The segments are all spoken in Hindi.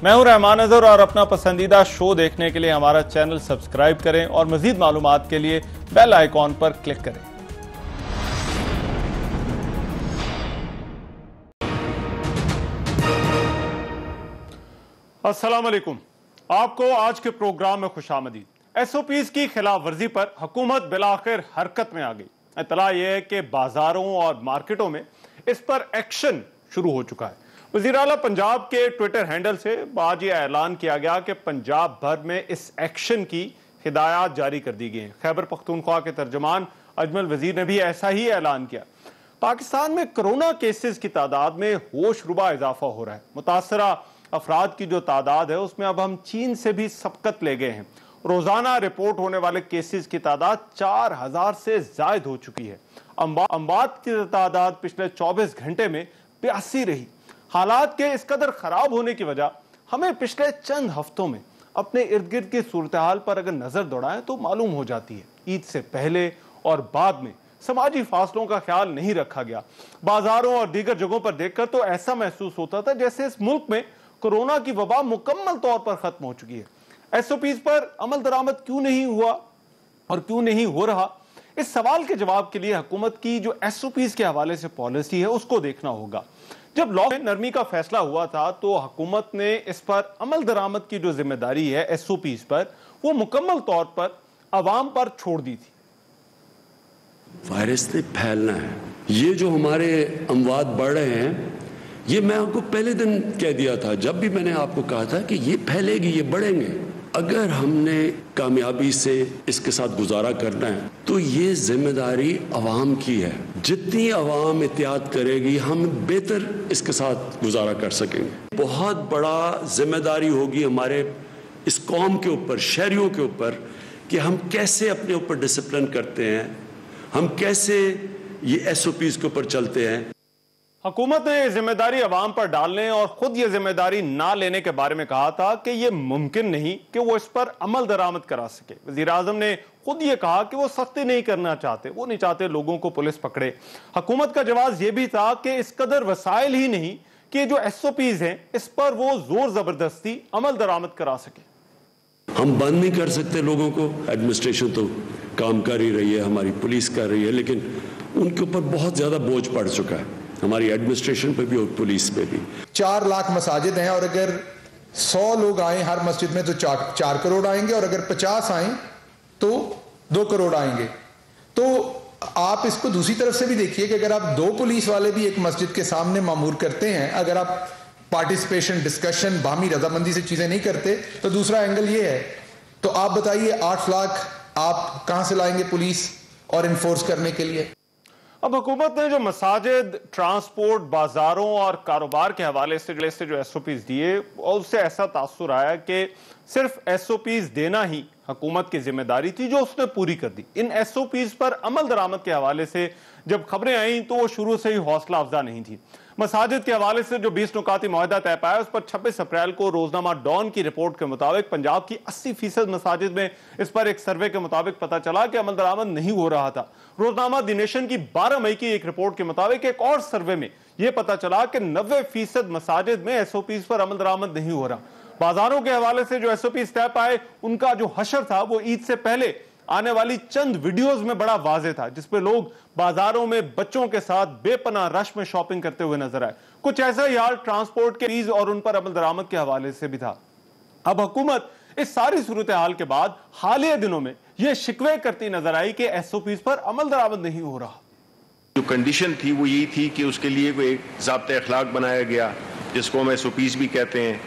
मैं हूं रहमान अजहर और अपना पसंदीदा शो देखने के लिए हमारा चैनल सब्सक्राइब करें और मजीद मालूमात के लिए बेल आइकॉन पर क्लिक करें। अस्सलाम वालेकुम, आपको आज के प्रोग्राम में खुशामदीद। एसओपीज की खिलाफ वर्जी पर हुकूमत बिलाखिर हरकत में आ गई। इत्तला यह है कि बाजारों और मार्केटों में इस पर एक्शन शुरू हो चुका है। वज़ीर आला पंजाब के ट्विटर हैंडल से आज यह ऐलान किया गया कि पंजाब भर में इस एक्शन की हिदायत जारी कर दी गई हैं। खैबर पख्तूनख्वा के तर्जमान अजमल वजीर ने भी ऐसा ही ऐलान किया। पाकिस्तान में कोरोना केसेस की तादाद में होशरुबा इजाफा हो रहा है। मुतासरा अफराद की जो तादाद है उसमें अब हम चीन से भी सबकत ले गए हैं। रोजाना रिपोर्ट होने वाले केसेस की तादाद 4000 से जायद हो चुकी है। अमवात की तादाद पिछले 24 घंटे में 82 रही। हालात के इस कदर खराब होने की वजह हमें पिछले चंद हफ्तों में अपने इर्द गिर्द की सूरत हाल पर अगर नजर दौड़ाएं तो मालूम हो जाती है। ईद से पहले और बाद में समाजी फासलों का ख्याल नहीं रखा गया। बाजारों और दीगर जगहों पर देखकर तो ऐसा महसूस होता था जैसे इस मुल्क में कोरोना की वबा मुकम्मल तौर पर खत्म हो चुकी है। एसओपीज पर अमल दरामद क्यों नहीं हुआ और क्यों नहीं हो रहा, इस सवाल के जवाब के लिए हुकूमत की जो एसओपीज के हवाले से पॉलिसी है उसको देखना होगा। जब लॉ में नरमी का फैसला हुआ था तो हुकूमत ने इस पर अमल दरामद की जो जिम्मेदारी है एसओपीज पर वो मुकम्मल तौर पर अवाम पर छोड़ दी थी। वायरस ने फैलना है। ये जो हमारे अमवात बढ़ रहे हैं, ये मैं आपको पहले दिन कह दिया था, जब भी मैंने आपको कहा था कि ये फैलेगी, ये बढ़ेंगे। अगर हमने कामयाबी से इसके साथ गुजारा करना है तो ये जिम्मेदारी अवाम की है। जितनी अवाम एहतियात करेगी हम बेहतर इसके साथ गुजारा कर सकेंगे। बहुत बड़ा जिम्मेदारी होगी हमारे इस कौम के ऊपर, शहरियों के ऊपर, कि हम कैसे अपने ऊपर डिसिप्लिन करते हैं, हम कैसे ये एसओपीज के ऊपर चलते हैं। हुकूमत ने जिम्मेदारी अवाम पर डालने और खुद ये जिम्मेदारी ना लेने के बारे में कहा था कि यह मुमकिन नहीं कि वो इस पर अमल दरामद करा सके। वज़ीर आज़म ने खुद ये कहा कि वो सख्ती नहीं करना चाहते, वो नहीं चाहते लोगों को पुलिस पकड़े। हुकूमत का जवाब ये भी था कि इस कदर वसाइल ही नहीं कि जो एसओपीज हैं इस पर वो जोर जबरदस्ती अमल दरामद करा सके। हम बंद नहीं कर सकते लोगों को। एडमिनिस्ट्रेशन तो काम कर ही रही है, हमारी पुलिस कर रही है, लेकिन उनके ऊपर बहुत ज्यादा बोझ पड़ चुका है, हमारी एडमिनिस्ट्रेशन पे भी और पुलिस पे भी। 4 लाख मसाजिद हैं और अगर 100 लोग आए हर मस्जिद में तो 4 करोड़ आएंगे और अगर 50 आए तो 2 करोड़ आएंगे। तो आप इसको दूसरी तरफ से भी देखिए कि अगर आप 2 पुलिस वाले भी एक मस्जिद के सामने मामूर करते हैं, अगर आप पार्टिसिपेशन, डिस्कशन, बाहमी रजामंदी से चीजें नहीं करते, तो दूसरा एंगल ये है। तो आप बताइए 8 लाख आप कहां से लाएंगे पुलिस और इन्फोर्स करने के लिए? अब हुकूमत ने जो मसाजिद, ट्रांसपोर्ट, बाजारों और कारोबार के हवाले से जो एसओपीज दिए और उससे ऐसा तासुर आया कि सिर्फ एसओपीज देना ही हुकूमत की जिम्मेदारी थी, जो उसने पूरी कर दी। इन एसओपीज पर अमल दरामद के हवाले से जब खबरें आई तो वो शुरू से ही हौसला अफजा नहीं थी। मसाजिद के हवाले से जो 20 नुकाती मुआहदा तय पाया उस पर 26 अप्रैल को रोजनामा डॉन की रिपोर्ट के मुताबिक पंजाब की 80% मसाजिद में इस पर एक सर्वे के मुताबिक पता चला कि अमल दरामद नहीं हो रहा था। रोजनामा द नेशन की 12 मई की एक रिपोर्ट के मुताबिक एक और सर्वे में यह पता चला कि 90% मसाजिद में एसओपीज पर अमल दरामद नहीं हो रहा। बाजारों के हवाले से जो एसओपीज तय पाए उनका जो हशर था वो ईद से पहले आने वाली चंद वीडियोस में बड़ा वाज़ेह था, जिसपे लोग बाजारों में बच्चों के साथ बेपनाह रश में शॉपिंग करते हुए नजर आए। कुछ ऐसा ही हाल ट्रांसपोर्ट के फीस और उन पर अमल दरामद के हवाले से भी था। अब हुकूमत इस सारी सूरत हाल के बाद हालिया दिनों में यह शिकवे करती नजर आई कि एसओपीज पर अमल दरामद नहीं हो रहा। जो कंडीशन थी वो यही थी कि उसके लिए कोई ज़ाब्ता अखलाक बनाया गया, जिसको हम एसओपीज भी कहते हैं।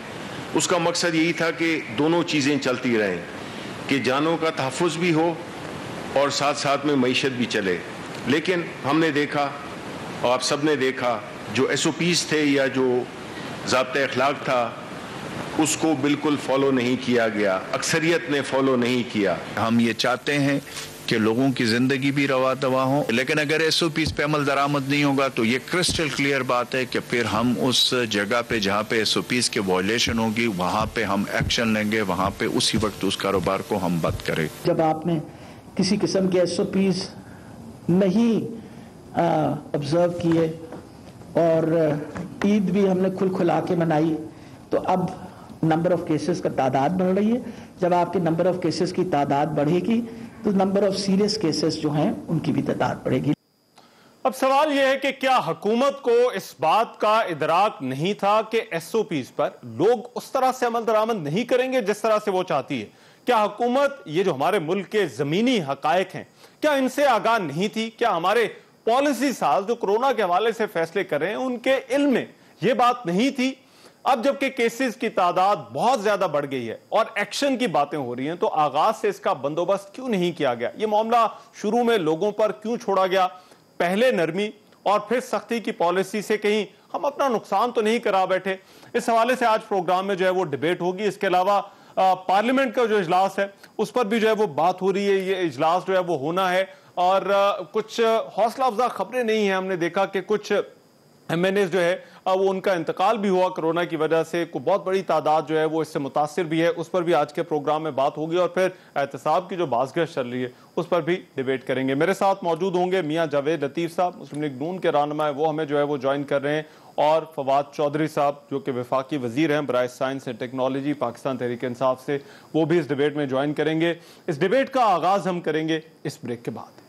उसका मकसद यही था कि दोनों चीज़ें चलती रहें, कि जानों का तहफ़्फ़ुज़ भी हो और साथ साथ में मईशत भी चले। लेकिन हमने देखा और आप सब ने देखा, जो एसओपीज थे या जो ज़ाब्ता अखलाक था उसको बिल्कुल फॉलो नहीं किया गया, अक्सरियत ने फॉलो नहीं किया। हम ये चाहते हैं कि लोगों की ज़िंदगी भी रवा दवा हो, लेकिन अगर एसओपीज पे अमल दरामद नहीं होगा तो ये क्रिस्टल क्लियर बात है कि फिर हम उस जगह पे जहाँ पे एसओपीज के वायलेशन होगी वहाँ पे हम एक्शन लेंगे, वहाँ पे उसी वक्त उस कारोबार को हम बंद करें। जब आपने किसी किस्म के एसओपीज नहीं ऑब्जर्व किए और ईद भी हमने खुल खुला के मनाई, तो अब नंबर ऑफ केसेस का तादाद बढ़ रही है। जब आपके नंबर ऑफ केसेस की तादाद बढ़ेगी तो नंबर ऑफ सीरियस केसेस जो हैं उनकी भी तादाद बढ़ेगी। अब सवाल यह है कि क्या हुकूमत को इस बात का इदराक नहीं था कि एसओपीज पर लोग उस तरह से अमल दरामद नहीं करेंगे जिस तरह से वो चाहती है? क्या हुकूमत ये जो हमारे मुल्क के जमीनी हकायक हैं क्या इनसे आगाह नहीं थी? क्या हमारे पॉलिसी साज जो कोरोना के हवाले से फैसले कर रहे हैं उनके इल्म में ये बात नहीं थी? अब जबकि केसेस की तादाद बहुत ज्यादा बढ़ गई है और एक्शन की बातें हो रही हैं तो आगाज से इसका बंदोबस्त क्यों नहीं किया गया? ये मामला शुरू में लोगों पर क्यों छोड़ा गया? पहले नरमी और फिर सख्ती की पॉलिसी से कहीं हम अपना नुकसान तो नहीं करा बैठे? इस हवाले से आज प्रोग्राम में जो है वो डिबेट होगी। इसके अलावा पार्लियामेंट का जो इजलास है उस पर भी जो है वो बात हो रही है। ये इजलास जो है वो होना है और कुछ हौसला अफजा खबरें नहीं है। हमने देखा कि कुछ एमएनएस जो है वो उनका इंतकाल भी हुआ कोरोना की वजह से। को बहुत बड़ी तादाद जो है वो इससे मुतासिर भी है। उस पर भी आज के प्रोग्राम में बात होगी और फिर एहतसाब की जो बाज़गश्त चल रही है उस पर भी डिबेट करेंगे। मेरे साथ मौजूद होंगे मियां जावेद लतीफ़ साहब, मुस्लिम लीग नून के रहनुमा है, वो हमें जो है वो ज्वाइन कर रहे हैं, और फवाद चौधरी साहब जो कि वफाकी वजीर हैं बराए science and technology Pakistan Tehreek Insaf से, वो भी इस डिबेट में ज्वाइन करेंगे। इस डिबेट का आगाज हम करेंगे इस ब्रेक के बाद।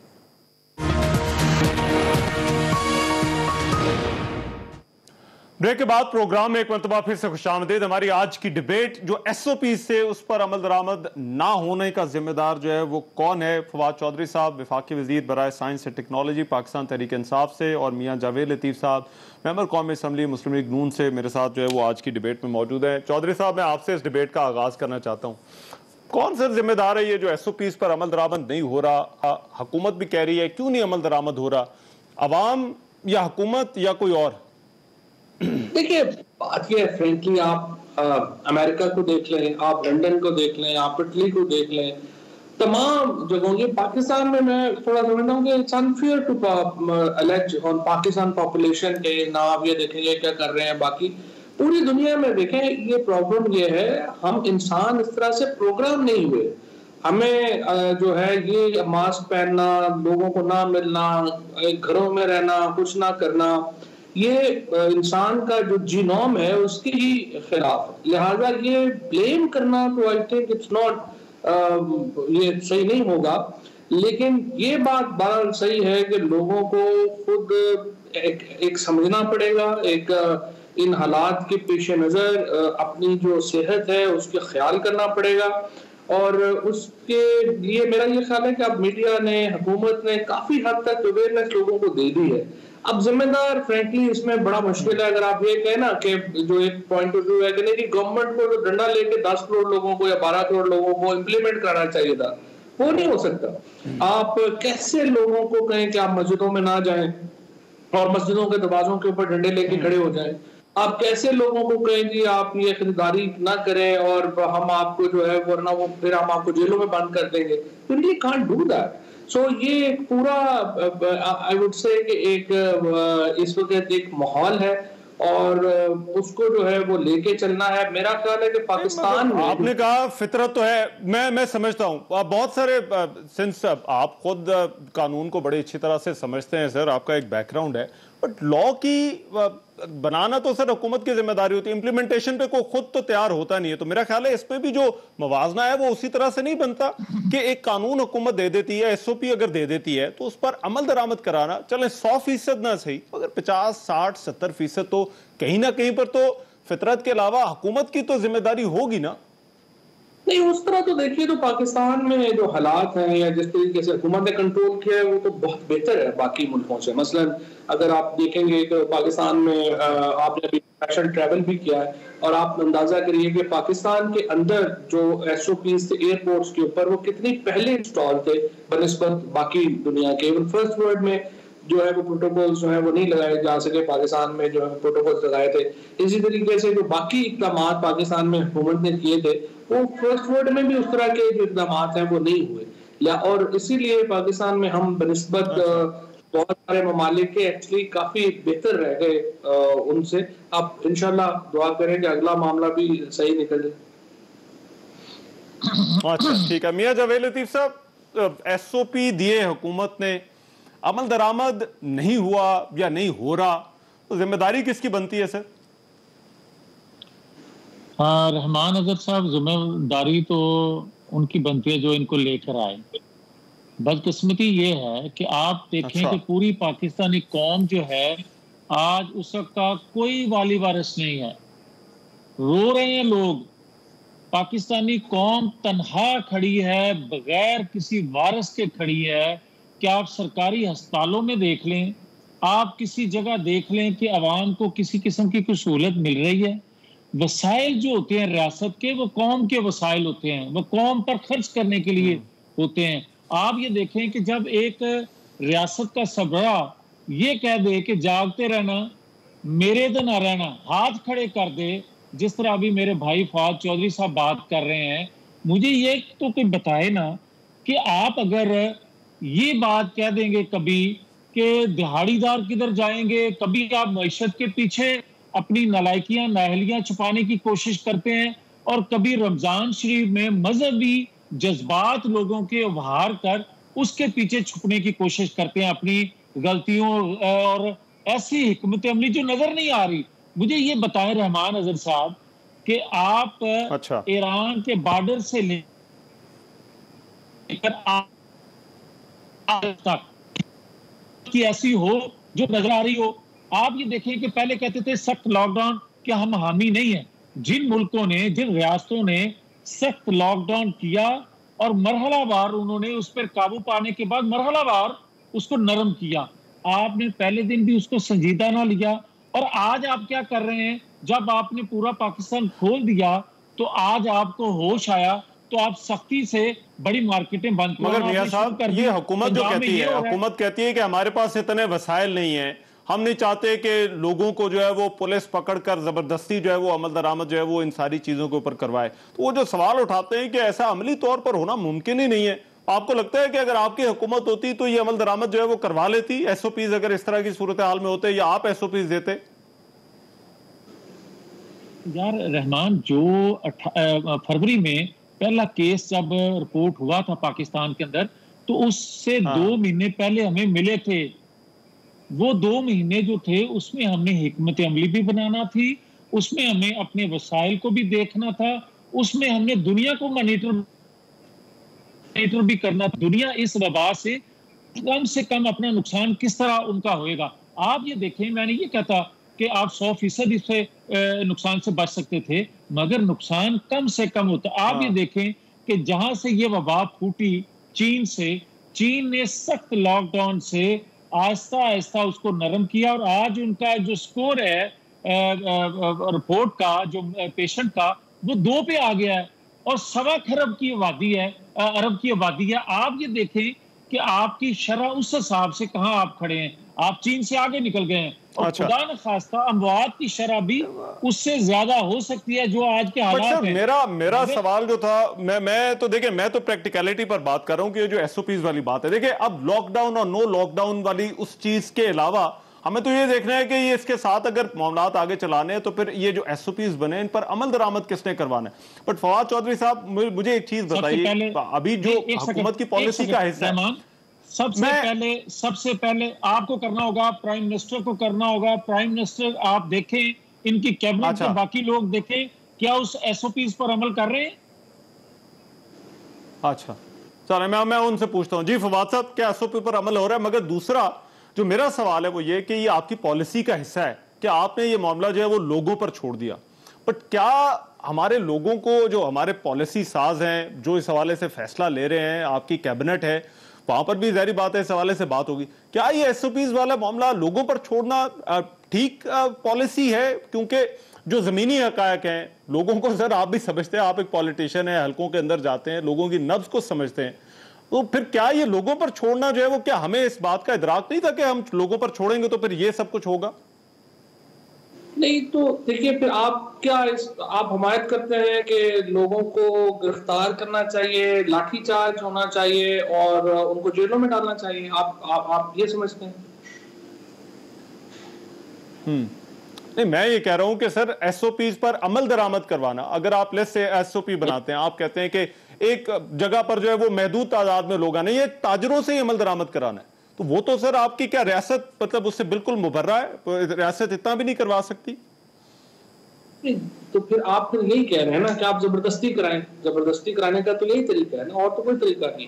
ब्रेक के बाद प्रोग्राम में एक मरतबा फिर से खुशामदीद। हमारी आज की डिबेट जो एसओपी से उस पर अमल दरामद ना होने का जिम्मेदार जो है वो कौन है? फवाद चौधरी साहब वफाकी वजीर बराए science and technology Pakistan Tehreek Insaf से, और मियां जावेद लतीफ़ साहब मेंबर कौमी असम्बली मुस्लिम लीग नून से मेरे साथ जो है वो आज की डिबेट में मौजूद है। चौधरी साहब, मैं आपसे इस डिबेट का आगाज करना चाहता हूँ। कौन सा जिम्मेदार है ये जो एसओपी पर अमल दरामद नहीं हो रहा? हुकूमत भी कह रही है क्यों नहीं अमल दरामद हो रहा? अवाम या हुकूमत या कोई और? देखिए, बात यह है, फ्रेंकली आप अमेरिका को देख लें, आप लंदन को देख लें, आप इटली को देख लें, तमाम जगहों ये पाकिस्तान में मैं थोड़ा समझता हूँ कि it's unfair to allege on Pakistan population के ना आप ये देखेंगे क्या कर रहे हैं। बाकी पूरी दुनिया में देखें, ये प्रॉब्लम ये है, हम इंसान इस तरह से प्रोग्राम नहीं हुए। हमें जो है ये मास्क पहनना, लोगों को ना मिलना, घरों में रहना, कुछ ना करना, ये इंसान का जो जीनोम है उसके ही खिलाफ। लिहाजा ये ब्लेम करना तो आई थिंक इट्स नॉट, ये सही नहीं होगा। लेकिन ये बात सही है कि लोगों को खुद एक समझना पड़ेगा, एक इन हालात के पेश नजर अपनी जो सेहत है उसके ख्याल करना पड़ेगा। और उसके लिए मेरा ये ख्याल है कि अब मीडिया ने, हुकूमत ने काफी हद तक अवेयरनेस लोगों को दे दी है। अब जिम्मेदार फ्रेंकली इसमें बड़ा मुश्किल है। अगर आप ये कहें ना कि जो एक पॉइंट ऑफ व्यू है कि नहीं कि गवर्नमेंट को तो डंडा लेके 10 करोड़ लोगों को या 12 करोड़ लोगों को इम्प्लीमेंट करना चाहिए था, वो नहीं हो सकता। आप कैसे लोगों को कहें कि आप मस्जिदों में ना जाएं और मस्जिदों के दरवाजों के ऊपर डंडे लेके खड़े हो जाएं? आप कैसे लोगों को कहें कि आप ये खरीदारी ना करें और हम आपको जो है वरना वो फिर हम आपको जेलों में बंद कर देंगे? तो ये कांट डू दैट। सो ये पूरा आई वुड से कि एक इस वक्त एक माहौल है और उसको जो है वो लेके चलना है। मेरा ख्याल है कि पाकिस्तान में, आपने कहा फितरत तो है, मैं समझता हूँ बहुत सारे, सिंस आप खुद कानून को बड़ी अच्छी तरह से समझते हैं सर, आपका एक बैकग्राउंड है, बट लॉ की बनाना तो सर हुकूमत की जिम्मेदारी होती है, इंप्लीमेंटेशन पे कोई खुद तो तैयार होता नहीं है। तो मेरा ख्याल है इसमें भी जो मवाजना है वो उसी तरह से नहीं बनता कि एक कानून हुकूमत दे देती है, एसओपी अगर दे देती है तो उस पर अमल दरामद कराना, चले 100% ना सही अगर 50, 60, 70% तो कहीं ना कहीं पर तो फितरत के अलावा हुकूमत की तो जिम्मेदारी होगी ना। नहीं, उस तरह तो देखिए, तो पाकिस्तान में जो हालात हैं या जिस तरीके से हुकूमत ने कंट्रोल किया है वो तो बहुत बेहतर है बाकी मुल्कों से। मसलन अगर आप देखेंगे कि पाकिस्तान में आपने अभी इंटरनेशनल ट्रैवल भी किया है और आप अंदाजा करिए कि पाकिस्तान के अंदर जो एसओपीज थे एयरपोर्ट्स के ऊपर वो कितनी पहले इंस्टॉल थे बनिस्बत बाकी दुनिया के। फर्स्ट वर्ल्ड में जो है वो प्रोटोकॉल्स जो है वो नहीं लगाए जा सके, पाकिस्तान में जो है प्रोटोकॉल्स लगाए थे। इसी तरीके से जो बाकी इक़दाम पाकिस्तान में हुकूमत ने किए थे वो फर्स्ट वर्ल्ड में भी उस तरह के जो इक़दाम हैं वो नहीं हुए, और इसीलिए पाकिस्तान में हम बनिस्बत बहुत सारे ममालिक के एक्चुअली काफी बेहतर रह गए उनसे। अब इंशाल्लाह दुआ करें कि अगला मामला भी सही निकले। अच्छा, ठीक है। मियां जावेद लतीफ साहब, एसओपी दिए हुकूमत ने, अमल दरामद नहीं हुआ या नहीं हो रहा, तो जिम्मेदारी किसकी बनती है सर? हाँ, रहमान अजहर साहब, जिम्मेदारी तो उनकी बनती है जो इनको लेकर आए। बदकिस्मती ये है कि आप देखें कि पूरी पाकिस्तानी कौम जो है आज उसका कोई वाली वारिस नहीं है। रो रहे हैं लोग, पाकिस्तानी कौम तन्हा खड़ी है, बगैर किसी वारिस के खड़ी है। कि आप सरकारी अस्पतालों में देख लें, आप किसी जगह देख लें कि आवाम को किसी किस्म की कोई सहूलत मिल रही है। वसाइल जो होते हैं रियासत के, वो कौम के वसाइल होते हैं, वो कौम पर खर्च करने के लिए होते हैं। आप ये देखें कि जब एक रियासत का सरबराह ये कह दे कि जागते रहना, मेरे दिन ना रहना, हाथ खड़े कर दे, जिस तरह अभी मेरे भाई फवाद चौधरी साहब बात कर रहे हैं, मुझे ये तो कोई बताए ना कि आप अगर ये बात कह देंगे कभी कि दिहाड़ीदार किधर जाएंगे, कभी आप मईशत के पीछे अपनी नालायकियां नाहलियां छुपाने की कोशिश करते हैं, और कभी रमजान शरीफ में मजहबी जज्बात लोगों के उभार कर उसके पीछे छुपने की कोशिश करते हैं अपनी गलतियों और ऐसी हिकमत अमली जो नजर नहीं आ रही। मुझे ये बताएं रहमान अजहर साहब कि आप ईरान के बॉर्डर से लेकर तक की ऐसी हो जो नजर आ रही हो। आप ये देखें कि पहले कहते थे सख्त लॉकडाउन के हम हामी नहीं है। जिन मुल्कों ने, जिन रियासतों ने सख्त लॉकडाउन किया और मरहलावार उन्होंने उस पर काबू पाने के बाद मरहलावार उसको नरम किया, आपने पहले दिन भी उसको संजीदा ना लिया। और आज आप क्या कर रहे हैं, जब आपने पूरा पाकिस्तान खोल दिया तो आज आपको होश आया तो आप सख्ती से बड़ी मार्केटें बंद कर। मगर मियां साहब, ये हुकूमत जो कहती है, हुकूमत कहती है कि हमारे पास इतने वसाइल नहीं है, हम नहीं चाहते कि लोगों को जो है वो पुलिस पकड़कर जबरदस्ती जो है वो अमल दरामद जो है वो इन सारी चीजों के ऊपर करवाए। तो वो जो सवाल उठाते हैं कि ऐसा अमली तौर पर होना मुमकिन ही नहीं है। आपको लगता है कि अगर आपकी हुकूमत होती तो ये अमल दरामद जो है वो करवा लेती, एसओपीज अगर इस तरह की सूरत हाल में होते, या आप एसओपीज देते? यार रहमान, जो फरवरी में पहला केस जब रिपोर्ट हुआ था पाकिस्तान के अंदर, तो उससे 2 महीने पहले हमें मिले थे। वो 2 महीने जो थे उसमें हमने हिकमत अमली भी बनाना थी, उसमें हमें अपने वसाइल को भी देखना था, उसमें हमने दुनिया को मॉनिटर भी करना था। दुनिया इस वबा से कम अपना नुकसान किस तरह उनका होएगा। आप ये देखें, मैंने ये कहता कि आप 100% इससे नुकसान से बच सकते थे, मगर नुकसान कम से कम होता। आप ये देखें कि जहां से ये वबा फूटी चीन से, चीन ने सख्त लॉकडाउन से आहिस्ता आहिस्ता उसको नरम किया, और आज उनका जो स्कोर है रिपोर्ट का, जो पेशेंट का, वो 2 पे आ गया है, और 1.25 खरब की आबादी है, अरब की आबादी है। आप ये देखें कि आपकी शरह उस हिसाब से कहां आप खड़े हैं, आप चीन से आगे निकल गए हैं। और खुदा न खास्ता अमवात की शरह भी उससे ज्यादा हो सकती है जो आज के हालात हैं। मेरा सवाल जो था, मैं तो देखिए, मैं तो प्रैक्टिकलिटी पर बात कर रहा हूं कि ये जो एसओपीज वाली बात है, देखिए अब लॉकडाउन और नो लॉकडाउन वाली उस चीज के अलावा हमें तो ये देखना है कि ये इसके साथ अगर मामलात आगे चलाने हैं तो फिर ये जो एसओपीज बने इन पर अमल दरामद किसने करवाना है। बट फवाद चौधरी साहब, मुझे एक चीज बताइए, अभी जो हुकूमत की पॉलिसी का हिस्सा है, सबसे पहले आपको करना होगा, प्राइम मिनिस्टर को करना होगा। प्राइम मिनिस्टर आप देखें, इनकी कैबिनेट के बाकी लोग देखें क्या उस एसओपीज पर अमल कर रहे हैं। अच्छा, चलो मैं उनसे पूछता हूं। जी फवाद साहब, क्या एसओपी पर अमल हो रहा है? मगर दूसरा जो मेरा सवाल है वो ये कि ये आपकी पॉलिसी का हिस्सा है कि आपने ये मामला जो है वो लोगों पर छोड़ दिया, बट क्या हमारे लोगों को, जो हमारे पॉलिसी साज हैं, जो इस हवाले से फैसला ले रहे हैं, आपकी कैबिनेट है, वहां पर भी जाहिर बात है इस हवाले से बात होगी, क्या ये एसओपीज वाला मामला लोगों पर छोड़ना ठीक पॉलिसी है? क्योंकि जो जमीनी हकायक हैं, लोगों को, सर आप भी समझते हैं, आप एक पॉलिटिशियन है, हलकों के अंदर जाते हैं, लोगों की नब्ज को समझते हैं, तो फिर क्या ये लोगों पर छोड़ना जो है वो, क्या हमें इस बात का इदराक नहीं था कि हम लोगों पर छोड़ेंगे तो फिर ये सब कुछ होगा? नहीं, तो देखिए, फिर आप क्या आप हमायत करते हैं कि लोगों को गिरफ्तार करना चाहिए, लाठीचार्ज होना चाहिए और उनको जेलों में डालना चाहिए, आप ये समझते हैं? नहीं, मैं ये कह रहा हूं कि सर एसओपीज पर अमल दरामद करवाना, अगर आप लेस से एसओपी बनाते हैं, आप कहते हैं कि एक जगह पर जो है वो महदूद तादाद में लोग आने, ये ताजरों से ही अमल दरामद कराना है, तो वो तो सर आपकी क्या रियासत मतलब उससे बिल्कुल मुबर्रा है? रियासत इतना भी नहीं करवा सकती? तो फिर आप फिर यही कह रहे हैं ना कि आप जबरदस्ती कराएं, जबरदस्ती कराने का तो यही तरीका है ना, और तो कोई तरीका नहीं।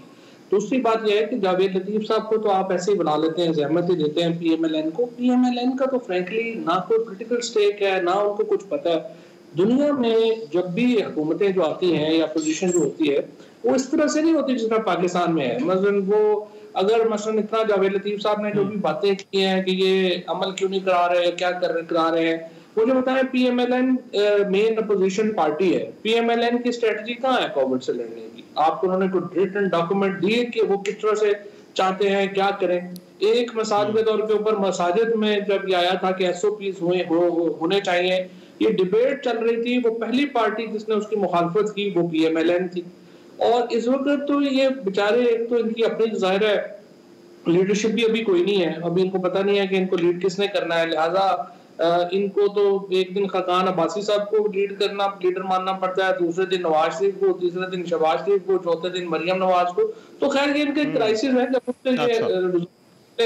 दूसरी बात यह है कि जावेद लतीफ साहब को तो आप ऐसे ही बुला लेते हैं, जहमत ही देते हैं पीएमएलएन को। पीएमएलएन का तो फ्रैंकली ना कोई पॉलिटिकल स्टेक है, ना उनको कुछ पता है। दुनिया में जब भी हुकूमतें जो आती हैं या पोजीशन जो होती है वो इस तरह से नहीं होती जिस तरह पाकिस्तान में है। मसलन वो अगर मसलन इतना जावेद लतीफ साहब ने जो भी बातें की हैं कि ये अमल क्यों नहीं करा रहे, क्या करा रहे हैं, मुझे बताएं पीएमएलएन मेन अपोजिशन पार्टी है, पीएमएलएन की स्ट्रेटजी कहाँ है कोविड से लड़ने की? आपको उन्होंने कोई रिटन डॉक्यूमेंट दिए कि वो किस तरह से चाहते हैं, क्या करें? एक मिसाल के तौर के ऊपर मसाजिद में जब ये आया था कि एसओपीज होने चाहिए, ये डिबेट चल रही थी, वो पहली पार्टी जिसने उसकी मुखालफत की वो पीएमएलएन थी। और इस वक्त तो ये बेचारे, एक तो इनकी अपनी जाहिर है लीडरशिप भी अभी कोई नहीं है, अभी इनको पता नहीं है कि इनको लीड किसने करना है, लिहाजा इनको तो एक दिन खाकान अब्बासी साहब को लीडर मानना पड़ता है, दूसरे दिन नवाज शरीफ को, तीसरे दिन शहबाज शरीफ को, चौथे दिन मरियम नवाज को। तो खैर ये इनके क्राइसिस है, जब उसके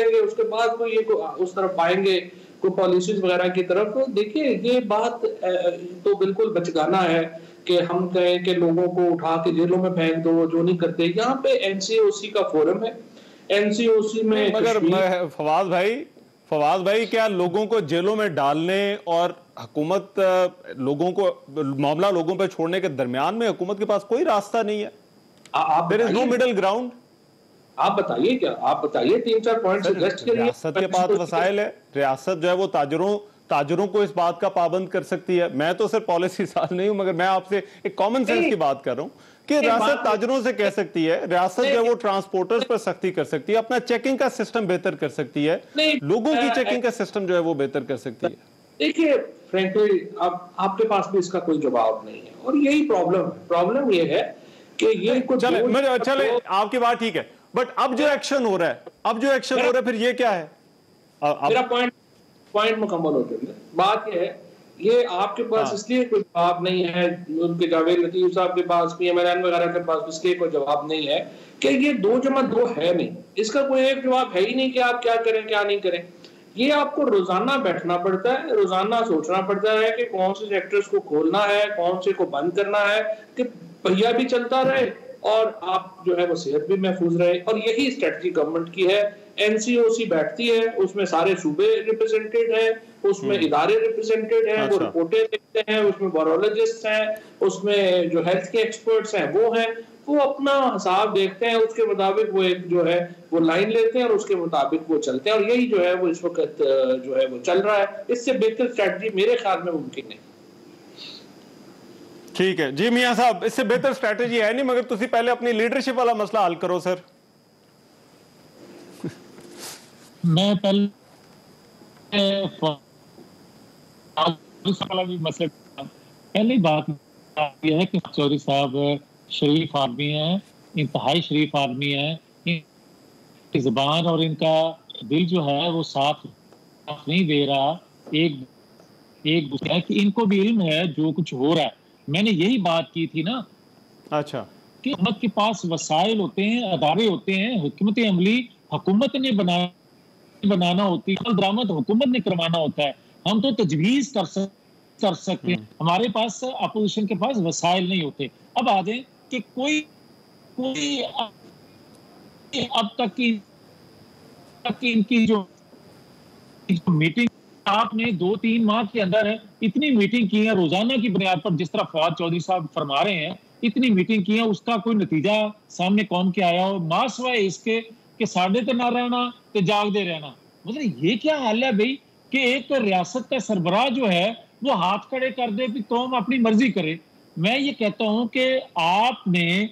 ये उसके बाद को ये उस तरफ आएंगे कोई पॉलिसीज वगैरह की तरफ। तो देखिए ये बात तो बिल्कुल बचगाना है कि हम कहें कि लोगों को उठा के जेलों में फेंक दो जो नहीं करते। यहाँ पे एनसीओसी का फोरम है, एनसीओसी में मगर फवाद भाई क्या लोगों को जेलों में डालने और हुकूमत लोगों को मामला लोगों पे छोड़ने के दरमियान में हुकूमत के पास कोई रास्ता नहीं है? There is no middle ground. आप बताइए क्या, आप बताइए 3-4 पॉइंट सजेस्ट करिए। रियासत के पास वसाइल है, रियासत जो है वो ताजरों को इस बात का पाबंद कर सकती है। मैं तो सिर्फ पॉलिसी साल नहीं हूं, मगर मैं आपसे एक कॉमन सेंस की बात कर रहा हूं कि रियासत ताजरों से कह सकती है, रियासत जो है वो ट्रांसपोर्टर्स पर सख्ती कर सकती है, अपना चेकिंग का सिस्टम बेहतर कर सकती है, लोगों की चेकिंग का सिस्टम जो है वो बेहतर कर सकती है। देखिए फ्रैंकली आपके पास भी इसका कोई जवाब नहीं है, और यही प्रॉब्लम ये है कि ये चले आपकी बात ठीक है, बट अब जो एक्शन हो रहा है फिर ये क्या है? मेरा पॉइंट मुकम्मल होते हैं। बात ये है, ये आपके पास इसलिए कोई जवाब नहीं है, उनके जावेद लतीफ साहब के पास, पीएमएलएन वगैरह के पास इसलिए कोई जवाब नहीं है कि ये 2+2 है नहीं, इसका कोई एक जवाब है ही नहीं कि आप क्या करें क्या नहीं करें। ये आपको रोजाना बैठना पड़ता है, रोजाना सोचना पड़ता है कि कौन से सेक्टर्स को खोलना है, कौन से को बंद करना है, कि पहिया भी चलता रहे और आप जो है वो सेहत भी महफूज रहे। और यही स्ट्रेटजी गवर्नमेंट की है। एनसीओसी बैठती है, उसमें सारे सूबे रिप्रेजेंटेड है, उसमें इदारे रिप्रेजेंटेड हैं, वो रिपोर्टें लिखते हैं, उसमें वायरोलॉजिस्ट हैं, उसमें जो हेल्थ के एक्सपर्ट्स हैं वो हैं, वो अपना हिसाब देखते हैं, उसके मुताबिक वो एक जो है वो लाइन लेते हैं और उसके मुताबिक वो चलते हैं। और यही जो है वो इस वक्त जो है वो चल रहा है। इससे बेहतर स्ट्रेटजी मेरे ख्याल में मुमकिन नहीं। ठीक है जी मियां साहब, इससे बेहतर स्ट्रेटजी है नहीं, मगर तुसी पहले अपनी लीडरशिप वाला मसला हल करो सर। मैं पहले पहली बात यह है कि चौधरी साहब शरीफ आदमी हैं, इंतहाई शरीफ आदमी हैं, इनकी जुबान और इनका दिल जो है वो साफ नहीं दे रहा। एक दूसरा है कि इनको भी इल्म है जो कुछ हो रहा है। मैंने यही बात की थी ना, अच्छा, कि हुकूमत के पास वसाइल होते हैं, अदारे होते हैं, हुकूमत अमली हुकूमत ने बनाना होती है, दरामद हुकूमत ने करवाना होता है। हम तो तजवीज कर सकते हैं, हमारे पास अपोजिशन के पास वसाइल नहीं होते। अब आ जाए कि कोई अब तक की इनकी जो मीटिंग आपने 2-3 माह के अंदर है इतनी मीटिंग की है, रोजाना की बुनियाद पर, जिस तरह फवाद चौधरी साहब फरमा रहे हैं, इतनी मीटिंग की है, उसका कोई नतीजा सामने कौन के आया हो? मासवाए इसके कि साढ़े तो ना रहना तो जागते रहना। मतलब ये क्या हाल है भाई कि एक रियासत का सरबराह जो है वो हाथ खड़े कर दे कि कौम अपनी मर्जी करे। मैं ये कहता हूं कि आपने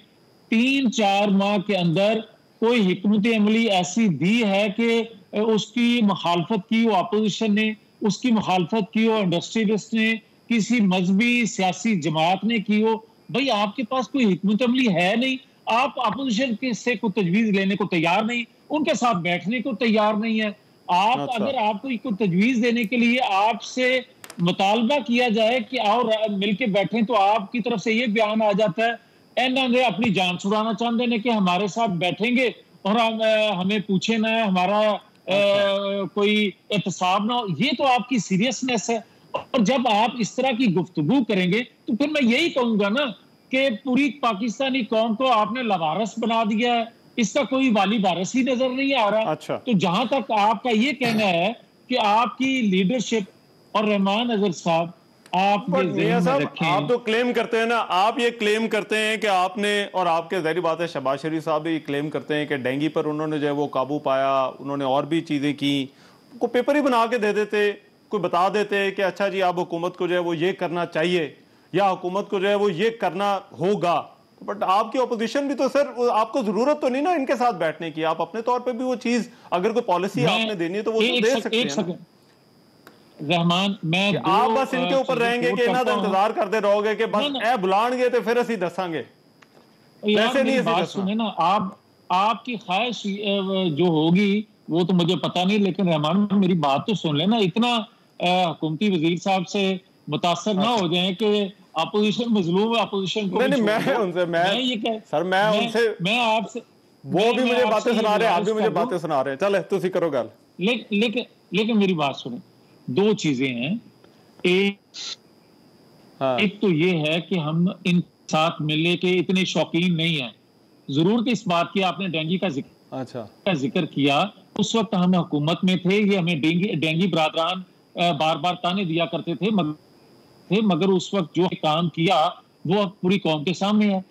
3-4 माह के अंदर कोई हिकमत अमली ऐसी दी है कि उसकी मुखालफत की हो अपोजिशन ने, उसकी मुखालफत की हो इंडस्ट्रियलिस्ट ने, किसी मजहबी सियासी जमात ने की हो। भाई आपके पास कोई हिकमत अमली है नहीं, आप अपोजिशन से कोई तजवीज लेने को तैयार नहीं, उनके साथ बैठने को तैयार नहीं है। आप अगर आपको तजवीज देने के लिए आपसे मुतालबा किया जाए कि और मिलके बैठे, तो आपकी तरफ से ये बयान आ जाता है इन्होंने अपनी जान छुड़ाना चाहते हैं कि हमारे साथ बैठेंगे और हमें पूछे ना, हमारा कोई एहतसाब ना हो। ये तो आपकी सीरियसनेस है। और जब आप इस तरह की गुफ्तगू करेंगे तो फिर मैं यही कहूंगा ना कि पूरी पाकिस्तानी कौम को आपने लवारस बना दिया है, इसका कोई वाली वारस ही नजर नहीं आ रहा। अच्छा। तो जहां तक आपका ये कहना है कि आपकी लीडरशिप और रहमान अजहर साहब आप मियां साहब, आप तो क्लेम करते हैं ना, आप ये क्लेम करते हैं कि आपने, और आपके ज़ाहिर बात है शहबाज शरीफ साहब भी क्लेम करते हैं कि डेंगू पर उन्होंने जो है वो काबू पाया, उन्होंने और भी चीज़ें की, को पेपर ही बना के दे देते, कोई बता देते कि अच्छा जी आप हुकूमत को जो है वो ये करना चाहिए या हुकूमत को जो है वो ये करना होगा। बट आपकी अपोजिशन भी तो सर, आपको जरूरत तो नहीं ना इनके साथ बैठने की, आप अपने तौर पे भी वो चीज अगर कोई पॉलिसी आपने देनी है तो वो तो दे सकते हैं। रहमान, मैं आप बस इनके ऊपर रहेंगे कि इन्हां दा इंतजार करते रहोगे कि बस ए बुलाएंगे तो फिर असी दसांगे, ऐसे नहीं। बात सुने ना, आपकी ख्वाहिश जो होगी वो तो मुझे पता नहीं, लेकिन रहमान मेरी बात तो सुन लेना। इतना हुकूमती वजीर साहब से मुतासर ना हो जाए कि अपोजिशन मजलूम है, अपोजिशन को नहीं, मैं उनसे मैं आपसे वो भी मुझे बातें सुना रहे हैं, आप भी मुझे बातें सुना रहे हैं। चले तुसी करो गल। लेकिन मेरी बात सुने, दो चीजें हैं। एक तो ये है कि हम इन साथ मिलने के इतने शौकीन नहीं हैं। जरूरत इस बात की, आपने डेंगू का जिक्र किया, उस वक्त हम हुकूमत में थे, ये हमें डेंगू बरादरान बार बार ताने दिया करते थे, मगर उस वक्त जो काम किया वो पूरी कौम के सामने है।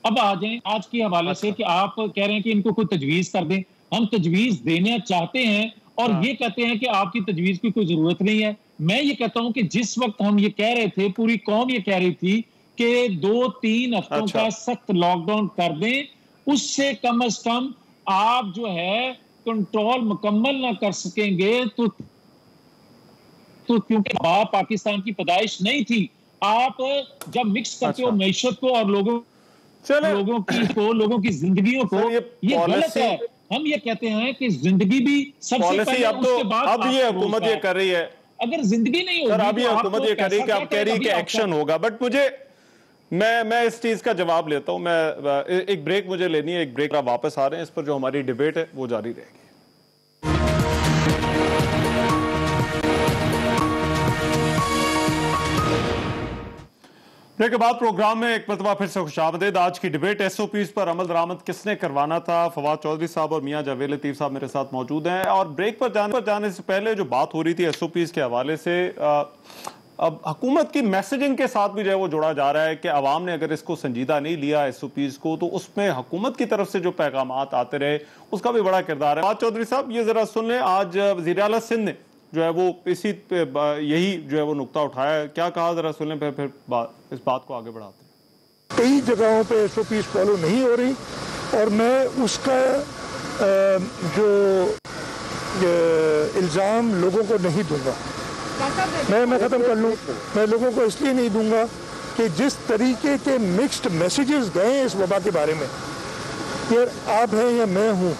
अब आ जाएं आज के हवाले से कि आप कह रहे हैं कि इनको कोई तजवीज कर दें। हम तजवीज देना चाहते हैं और ये कहते हैं कि आपकी तजवीज की कोई जरूरत नहीं है। मैं ये कहता हूं कि जिस वक्त हम ये कह रहे थे, पूरी कौम ये कह रही थी कि 2-3 हफ्तों का सख्त लॉकडाउन कर दें, उससे कम से कम आप जो है कंट्रोल मुकम्मल ना कर सकेंगे तो क्योंकि पाकिस्तान की पैदाइश नहीं थी। आप जब मिक्स करते हो मैशत को और लोगों की जिंदगियों को, ये गलत है। हम ये कहते हैं कि जिंदगी भी सबसे पहले, उसके बाद अब ये हुकूमत ये कर रही है। अगर जिंदगी नहीं होगी अब ये हुकूमत ये कर रही है कि आप कह रही है कि एक्शन होगा। बट मुझे मैं इस चीज का जवाब लेता हूं। मैं एक ब्रेक मुझे लेनी है, एक ब्रेक वापस आ रहे हैं। इस पर जो हमारी डिबेट है वो जारी रहेगी। ब्रेक के बाद प्रोग्राम में एक मरतबा फिर से खुशामदीद। आज की डिबेट एसओपीज पर अमल दरामद किसने करवाना था। फवाद चौधरी साहब और मियां जावेद लतीफ साहब मेरे साथ मौजूद हैं। और ब्रेक पर जाने से पहले जो बात हो रही थी एसओपीज के हवाले से, अब हुकूमत की मैसेजिंग के साथ भी जो है वो जोड़ा जा रहा है कि अवाम ने अगर इसको संजीदा नहीं लिया एसओपीज को, तो उसमें हुकूमत की तरफ से जो पैगामात आते रहे उसका भी बड़ा किरदार है। फवाद चौधरी साहब ये जरा सुन लें, आज वज़ीर आला सिंध ने जो है वो इसी यही जो है वो नुक्ता उठाया, क्या कहा जरा सुन लें, फिर इस बात को आगे बढ़ाते हैं। कई जगहों पे एसओपीज फॉलो नहीं हो रही और मैं उसका जो इल्ज़ाम लोगों को नहीं दूंगा। मैं ख़त्म कर लूँ। मैं लोगों को इसलिए नहीं दूंगा कि जिस तरीके के मिक्स्ड मैसेजेस गए इस वबा के बारे में, यार आप हैं या मैं हूँ,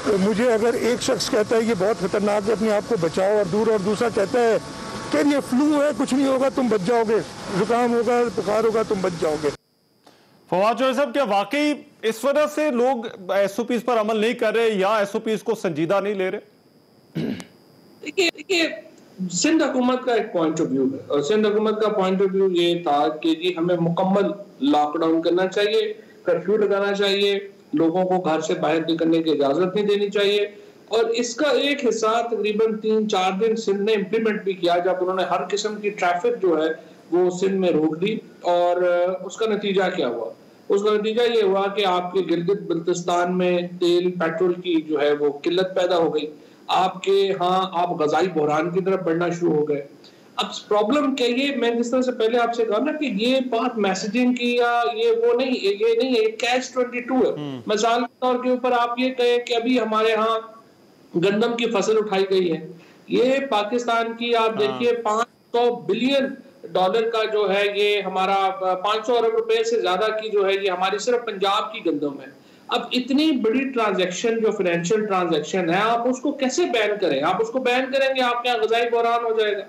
तो मुझे अगर एक शख्स कहता है ये बहुत खतरनाक है, अपने आप को बचाओ, और दूसरा कहता है कि ये फ्लू है, कुछ नहीं होगा, तुम बच जाओगे, जुकाम होगा, बुखार होगा, तुम बच जाओगे। फवाद चौधरी साहब, क्या वाकई इस वजह से लोग एसओपीज पर अमल नहीं कर रहे या एसओपीज को संजीदा नहीं ले रहे? देखिए सिंध हुकूमत का एक पॉइंट ऑफ व्यू है, और सिंध हुकूमत का पॉइंट ऑफ व्यू ये था कि जी हमें मुकम्मल लॉकडाउन करना चाहिए, कर्फ्यू लगाना चाहिए, लोगों को घर से बाहर निकलने की इजाजत नहीं देनी चाहिए। और इसका एक हिस्सा तकरीबन 3-4 दिन सिंध ने इम्प्लीमेंट भी किया, जब उन्होंने हर किस्म की ट्रैफिक जो है वो सिंध में रोक दी। और उसका नतीजा क्या हुआ? उसका नतीजा ये हुआ कि आपके गिलगित बल्तिस्तान में तेल पेट्रोल की जो है वो किल्लत पैदा हो गई। आपके यहाँ आप गजाई बहरान की तरफ बढ़ना शुरू हो गए। अब प्रॉब्लम क्या, ये मैं जिस तरह से पहले आपसे कहा ना कि ये बात मैसेजिंग की या ये नहीं है, कैच 22 है। मिसाल के तौर के ऊपर आप ये कहें कि अभी हमारे यहाँ गंदम की फसल उठाई गई है, ये पाकिस्तान की आप देखिए $500 बिलियन का जो है ये हमारा 500 अरब रुपए से ज्यादा की जो है ये हमारी सिर्फ पंजाब की गंदम है। अब इतनी बड़ी ट्रांजैक्शन जो फाइनेंशियल ट्रांजैक्शन है, आप उसको कैसे बैन करें? आप उसको बैन करेंगे, आपके यहाँ गजाई बहरान हो जाएगा।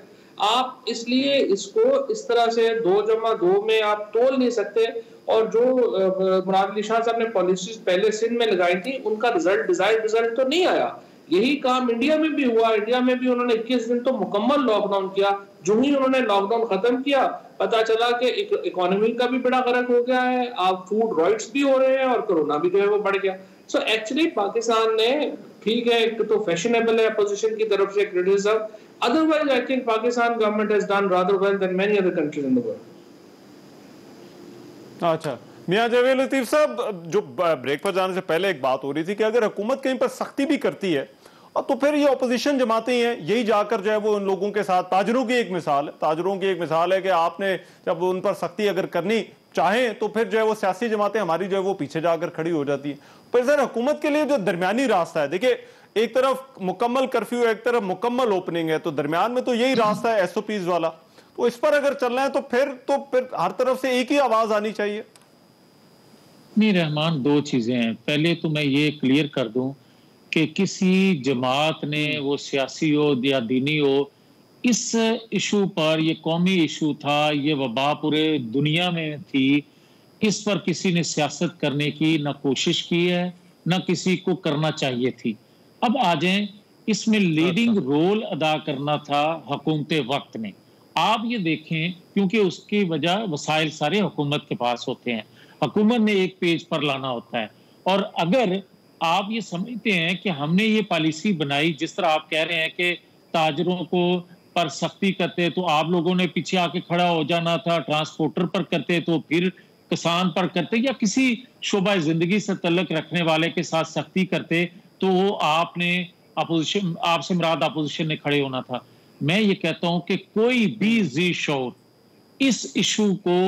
आप इसलिए इसको इस तरह से 2+2 में आप तोल नहीं सकते। और जो मुराद अली शाह साहब ने पॉलिसीज पहले सिंध में लगाई थी, उनका डिजायर्ड रिजल्ट तो नहीं आया। यही काम इंडिया में भी हुआ। इंडिया में भी उन्होंने 21 दिन तो मुकम्मल लॉकडाउन किया, जो ही उन्होंने लॉकडाउन खत्म किया, पता चला कि इकोनॉमी का भी बड़ा गरक हो गया है, आप फूड रॉयट्स भी हो रहे हैं और कोरोना भी जो है वो बढ़ गया। सो एक्चुअली पाकिस्तान ने, ठीक है, एक तो फैशनेबल है अपोजिशन की तरफ से criticism, otherwise I think Pakistan government has done rather well than many other countries in the world. अच्छा मियां जावेद लतीफ साहब, जो ब्रेक पर जाने से पहले एक बात हो रही थी कि अगर हुकूमत कहीं पर सख्ती भी करती है तो फिर ये ऑपोजिशन जमातें हैं, यही जाकर जो है वो उन लोगों के साथ, ताजरों की एक मिसाल है कि आपने जब उन पर सख्ती अगर करनी चाहे तो फिर जो है वो सियासी जमातें हमारी जो है वो पीछे जाकर खड़ी हो जाती है। पर सर हुकूमत के लिए जो दरमियानी रास्ता है, देखिए एक तरफ मुकम्मल कर्फ्यू, एक तरफ मुकम्मल ओपनिंग है, तो दरमियान में तो यही रास्ता है SOPs वाला, तो इस पर अगर चलना है तो फिर हर तरफ से एक ही आवाज आनी चाहिए। नहीं रहमान, दो चीजें हैं। पहले तो मैं ये क्लियर कर दूं कि किसी जमात ने, वो सियासी हो या दीनी हो, इस इशू पर, ये कौमी इशू था, ये वबा पूरे दुनिया में थी, इस पर किसी ने सियासत करने की ना कोशिश की है ना किसी को करना चाहिए थी। अब आ जाएं, इसमें लीडिंग रोल अदा करना था हुकूमत वक्त ने। आप ये देखें, क्योंकि उसकी वजह वसाइल सारे हुकूमत के पास होते हैं, हुकूमत ने एक पेज पर लाना होता है। और अगर आप ये समझते हैं कि हमने ये पॉलिसी बनाई, जिस तरह आप कह रहे हैं कि ताजरों को पर सख्ती करते तो आप लोगों ने पीछे आके खड़ा हो जाना था, ट्रांसपोर्टर पर करते तो फिर किसान पर करते, या किसी शोबा जिंदगी से तल्लुक रखने वाले के साथ सख्ती करते तो आपने अपोजिशन, आपसे मुराद अपोजिशन ने खड़े होना था। मैं ये कहता हूं कि कोई भी जी शोर इस इशू को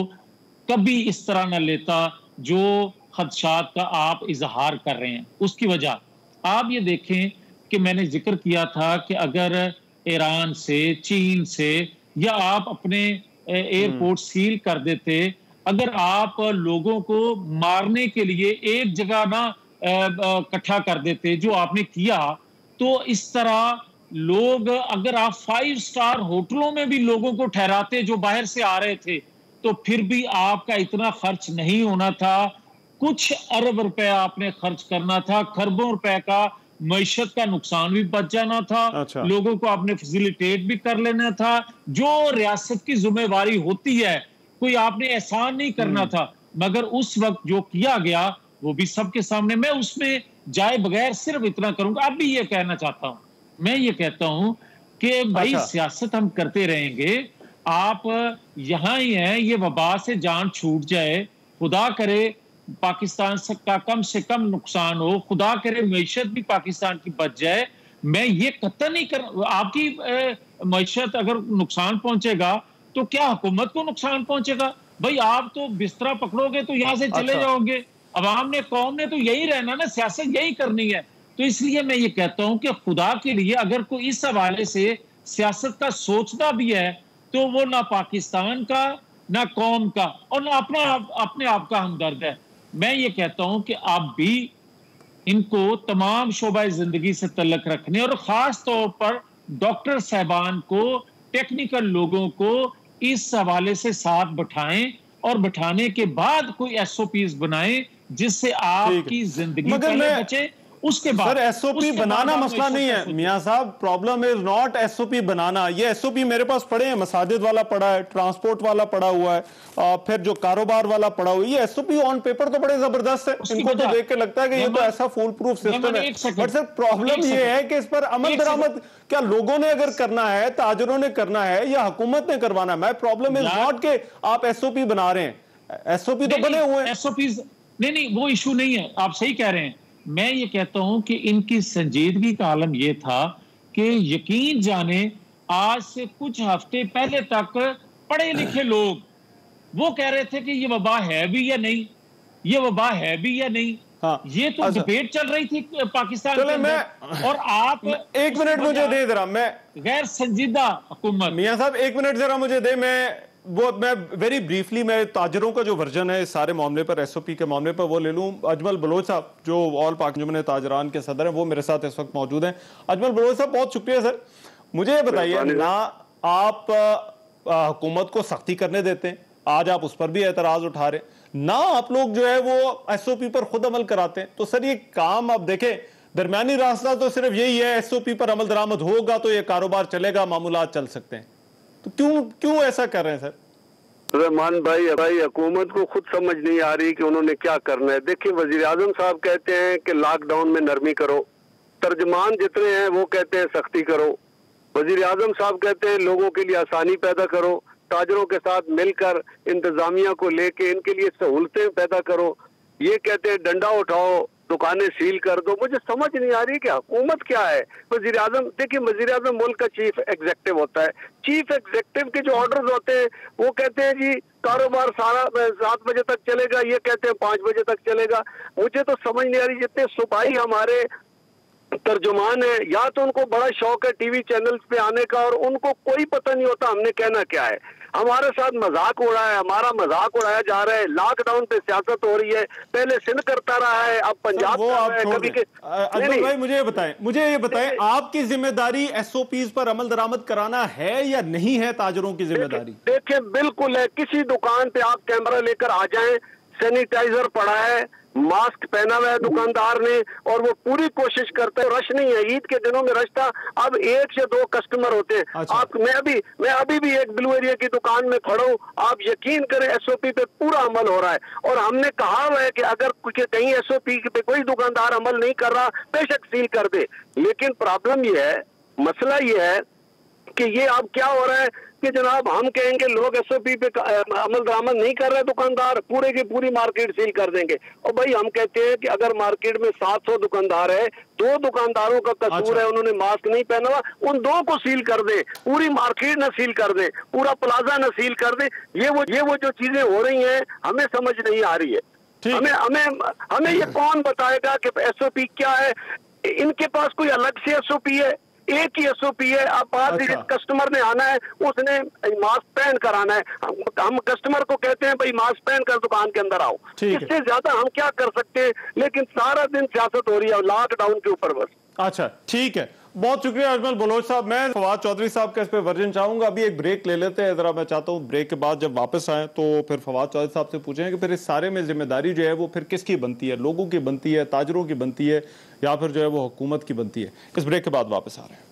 कभी इस तरह न लेता जो खदशात का आप इजहार कर रहे हैं। उसकी वजह आप ये देखें कि मैंने जिक्र किया था कि अगर ईरान से, चीन से, या आप अपने एयरपोर्ट सील कर देते, अगर आप लोगों को मारने के लिए एक जगह ना इकट्ठा कर देते जो आपने किया, तो इस तरह लोग, अगर आप 5 स्टार होटलों में भी लोगों को ठहराते जो बाहर से आ रहे थे, तो फिर भी आपका इतना खर्च नहीं होना था। कुछ अरब रुपए आपने खर्च करना था, खरबों रुपए का मईशत का नुकसान भी बच जाना था। अच्छा। लोगों को आपने फैसिलिटेट भी कर लेना था। जो रियासत की जिम्मेवारी होती है, कोई आपने एहसान नहीं करना था। मगर उस वक्त जो किया गया वो भी सबके सामने, मैं उसमें जाए बगैर सिर्फ इतना करूंगा, अब भी ये कहना चाहता हूं, मैं ये कहता हूं कि भाई सियासत हम करते रहेंगे, आप यहां ही हैं, ये वबा से जान छूट जाए, खुदा करे पाकिस्तान का कम से कम नुकसान हो, खुदा करे मईशत भी पाकिस्तान की बच जाए। मैं ये कतई नहीं कर, आपकी मईशत अगर नुकसान पहुंचेगा तो क्या हुकूमत को नुकसान पहुंचेगा? भाई आप तो बिस्तरा पकड़ोगे तो यहां से चले जाओगे, अवाम ने, कौम ने तो यही रहना ना, सियासत यही करनी है। तो इसलिए मैं ये कहता हूं कि खुदा के लिए अगर कोई इस हवाले से सियासत का सोचता भी है तो वो ना पाकिस्तान का, ना कौम का, और ना अपने आप का हमदर्द है। मैं ये कहता हूं कि आप भी इनको तमाम शोबाए जिंदगी से तल्लुक रखने, और खास तौर पर डॉक्टर साहबान को, टेक्निकल लोगों को इस हवाले से साथ बैठाएं, और बैठाने के बाद कोई SOPs बनाएं जिससे आपकी जिंदगी पहले बचे, उसके बाद। सर SOP बनाना मसला नहीं है मियां साहब, प्रॉब्लम इज नॉट SOP बनाना। ये SOP मेरे पास पड़े हैं, मसाजिद वाला पड़ा है, ट्रांसपोर्ट वाला पड़ा हुआ है, फिर जो कारोबार वाला पड़ा हुआ है। ये SOP ऑन पेपर तो बड़े जबरदस्त है, इनको तो देख के लगता है कि ये तो ऐसा फुल प्रूफ सिस्टम है। बट सर प्रॉब्लम ये है कि इस पर अमल दरामद क्या लोगों ने अगर करना है, ताजरों ने करना है, या हुकूमत ने करवाना है? प्रॉब्लम इज नॉट कि आप SOP बना रहे हैं, SOP तो बने हुए हैं। SOPs नहीं, वो इशू नहीं है, आप सही कह रहे हैं। मैं ये कहता हूं कि इनकी संजीदगी का आलम यह था कि यकीन जाने आज से कुछ हफ्ते पहले तक पढ़े लिखे लोग वो कह रहे थे कि ये वबा है भी या नहीं, ये वबा है भी या नहीं। हाँ, ये तो डिबेट चल रही थी पाकिस्तान में, और आप 1 मिनट मुझे दे जरा, मैं गैर संजीदा हुकूमत। मियां साहब 1 मिनट जरा मुझे दे, मैं वेरी ब्रीफली मैं ताजरों का जो वर्जन है इस सारे मामले पर, SOP के मामले पर, वो ले लूं। अजमल बलोच साहब जो ऑल पाक जुम्मन ताजरान के सदर हैं, वो मेरे साथ इस वक्त मौजूद हैं। अजमल बलोच साहब बहुत शुक्रिया सर। मुझे ये बताइए, ना आप हुकूमत को सख्ती करने देते हैं, आज आप उस पर भी एतराज उठा रहे, ना आप लोग जो है वो SOP पर खुद अमल कराते हैं। तो सर ये काम आप देखें, दरमियानी रास्ता तो सिर्फ यही है, SOP पर अमल दरामद होगा तो ये कारोबार चलेगा, मामूलात चल सकते हैं। तो क्यों ऐसा कर रहे हैं सर? रहमान भाई हुकूमत को खुद समझ नहीं आ रही कि उन्होंने क्या करना है। देखिए, वजीर आजम साहब कहते हैं कि लॉकडाउन में नरमी करो, तर्जमान जितने हैं वो कहते हैं सख्ती करो, वजीर आजम साहब कहते हैं लोगों के लिए आसानी पैदा करो, ताजरों के साथ मिलकर इंतजामिया को लेके इनके लिए सहूलतें पैदा करो, ये कहते हैं डंडा उठाओ, दुकानें सील कर दो। मुझे समझ नहीं आ रही कि हुकूमत क्या है। वजीर आजम, देखिए वजीर आजम मुल्क का चीफ एग्जेक्टिव होता है, चीफ एग्जेक्टिव के जो ऑर्डर्स होते हैं वो कहते हैं जी कारोबार सारा 7 बजे तक चलेगा, ये कहते हैं 5 बजे तक चलेगा। मुझे तो समझ नहीं आ रही, जितने सूबाई हमारे तर्जुमान है, या तो उनको बड़ा शौक है टीवी चैनल्स पे आने का और उनको कोई पता नहीं होता हमने कहना क्या है। हमारे साथ मजाक उड़ा है, हमारा मजाक उड़ाया जा रहा है। लॉकडाउन पे सियासत हो रही है, पहले सिंध करता रहा है, अब पंजाब वो आप कभी के अकबर भाई मुझे ये बताएं आपकी जिम्मेदारी एसओपीज पर अमल दरामद कराना है या नहीं है? ताजरों की जिम्मेदारी देखिए बिल्कुल है। किसी दुकान पे आप कैमरा लेकर आ जाएं, सैनिटाइजर पड़ा है, मास्क पहना हुआ है दुकानदार ने, और वो पूरी कोशिश करते हैं। रश नहीं है, ईद के दिनों में रश था, अब 1 से 2 कस्टमर होते हैं। अच्छा। मैं अभी भी एक ब्लू एरिया की दुकान में खड़ा हूँ, आप यकीन करें एसओपी पे पूरा अमल हो रहा है। और हमने कहा हुआ है कि अगर कहीं एसओपी पे कोई दुकानदार अमल नहीं कर रहा, बेशक सील कर दे। लेकिन प्रॉब्लम ये है, मसला ये है कि ये अब क्या हो रहा है कि जनाब हम कहेंगे लोग एसओपी पे अमल दरामद नहीं कर रहे, दुकानदार पूरे की पूरी मार्केट सील कर देंगे। और भाई हम कहते हैं कि अगर मार्केट में 700 दुकानदार है, 2 दुकानदारों का कसूर है, उन्होंने मास्क नहीं पहना हुआ, उन 2 को सील कर दे, पूरी मार्केट न सील कर दे, पूरा प्लाजा न सील कर दे। ये वो जो चीजें हो रही हैं हमें समझ नहीं आ रही है। हमें ये कौन बताएगा कि एसओपी क्या है? इनके पास कोई अलग से एसओपी है? एक ही एसओपी है। अब बात कस्टमर ने आना है, उसने मास्क पहन कर आना है। हम कस्टमर को कहते हैं भाई मास्क पहन कर दुकान के अंदर आओ। इससे ज्यादा हम क्या कर सकते हैं? लेकिन सारा दिन सियासत हो रही है लॉकडाउन के ऊपर बस। अच्छा ठीक है, बहुत शुक्रिया अजमल बलोच साहब। मैं फवाद चौधरी साहब का इस पे वर्जन चाहूंगा। अभी एक ब्रेक ले लेते हैं जरा। मैं चाहता हूँ ब्रेक के बाद जब वापस आए तो फिर फवाद चौधरी साहब से पूछें कि फिर इस सारे में जिम्मेदारी जो है वो फिर किसकी बनती है? लोगों की बनती है, ताजरों की बनती है, या फिर जो है वो हुकूमत की बनती है? इस ब्रेक के बाद वापस आ रहे हैं।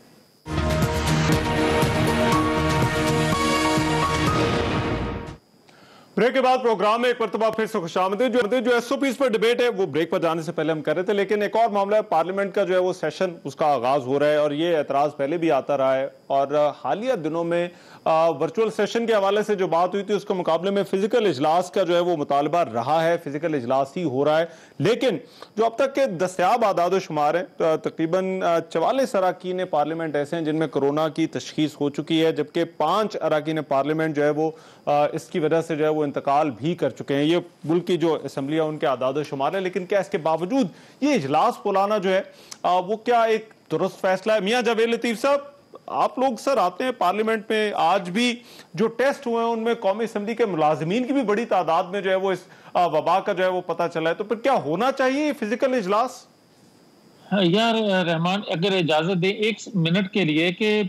ब्रेक के बाद प्रोग्राम में एक मरतबा फिर से खुशामदीद। जो एसओपीज पर डिबेट है वो ब्रेक पर जाने से पहले हम कर रहे थे, लेकिन एक और मामला है, पार्लियामेंट का जो है वो सेशन उसका आगाज हो रहा है और ये एतराज पहले भी आता रहा है। और हालिया दिनों में वर्चुअल सेशन के हवाले से जो बात हुई थी उसके मुकाबले में फिजिकल इजलास का जो है वो मुतालबा रहा है, फिजिकल इजलास ही हो रहा है। लेकिन जो अब तक के दस्तयाब आदाद शुमार हैं, तकरीबन 44 अरकान पार्लियामेंट ऐसे हैं जिनमें कोरोना की तशखीस हो चुकी है, जबकि 5 अरकान पार्लियामेंट जो है वो इसकी वजह से जो है वो इंतकाल भी कर चुके हैं। ये मुल्क की जो असम्बली है उनके आदाद शुमार है। लेकिन क्या इसके बावजूद ये इजलास बुलाना जो है वो क्या एक दुरुस्त फैसला है? मियां जावेद लतीफ साहब, आप लोग सर आते हैं पार्लियामेंट में, आज भी जो टेस्ट हुए हैं उनमें कौमी असम्बली के मुलाजिमीन की भी बड़ी तादाद में जो है वो इस वबा का जो है वो पता चला है, तो फिर क्या होना चाहिए फिजिकल इजलास? यार रहमान, अगर इजाजत दे 1 मिनट के लिए कि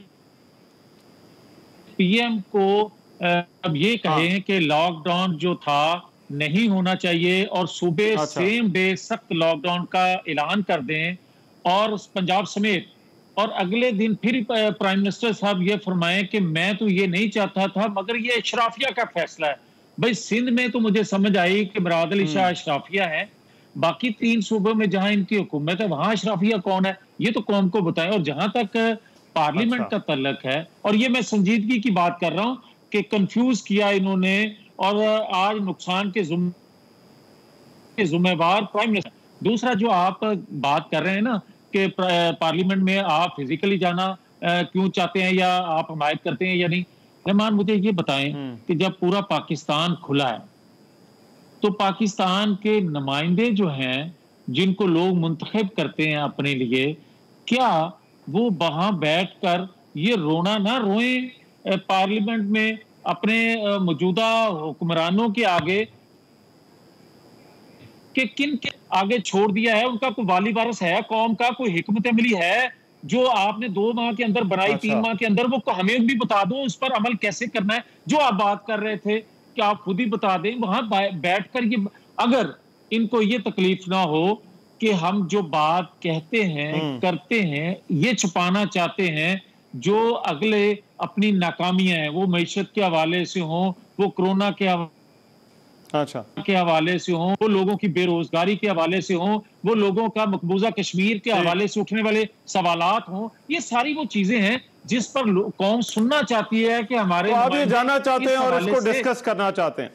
पीएम को अब ये कहें कि लॉकडाउन जो था नहीं होना चाहिए और सुबह सेम डे सख्त लॉकडाउन का ऐलान कर दें और पंजाब समेत, और अगले दिन फिर प्राइम मिनिस्टर साहब ये फरमाएं कि मैं तो ये नहीं चाहता था मगर ये अशराफिया का फैसला है। भाई सिंध में तो मुझे समझ आई कि मुराद अली शाह अशराफिया है, बाकी 3 सूबों में जहां इनकी हुकूमत है वहां अशराफिया कौन है ये तो कौम को बताएं। और जहां तक पार्लियामेंट का तल्लक है, और ये मैं संजीदगी की बात कर रहा हूं कि कंफ्यूज किया इन्होंने, और आज नुकसान के जिम्मेवार प्राइम मिनिस्टर। दूसरा जो आप बात कर रहे हैं ना कि पार्लियामेंट में आप फिजिकली जाना क्यों चाहते हैं या आप हमायत करते हैं या नहीं, रहमान मुझे ये बताएं कि जब पूरा पाकिस्तान खुला है तो पाकिस्तान के नुमाइंदे जो हैं जिनको लोग मुंतखब करते हैं अपने लिए, क्या वो वहां बैठकर ये रोना ना रोएं पार्लियामेंट में अपने मौजूदा हुक्मरानों के आगे कि किन के आगे छोड़ दिया है? उनका कोई वाली वारिस है कौम का? कोई हिकमत अमली है जो आपने 2 माह के अंदर बनाई, 3 माह के अंदर? वो हमें भी बता दो उस पर अमल कैसे करना है। जो आप बात कर रहे थे कि आप खुद ही बता दें, वहां बैठकर ये, अगर इनको ये तकलीफ ना हो कि हम जो बात कहते हैं करते हैं ये छुपाना चाहते हैं, जो अगले अपनी नाकामियां हैं, वो मईशत के हवाले से हों, वो कोरोना के हवाले से हों, वो लोगों की बेरोजगारी के हवाले से हों, वो लोगों का मकबूजा कश्मीर के हवाले से उठने वाले सवालात हों, ये सारी वो चीजें हैं जिस पर कौम सुनना चाहती है कि हमारे आप ये जानना चाहते हैं और इसको डिस्कस करना चाहते हैं।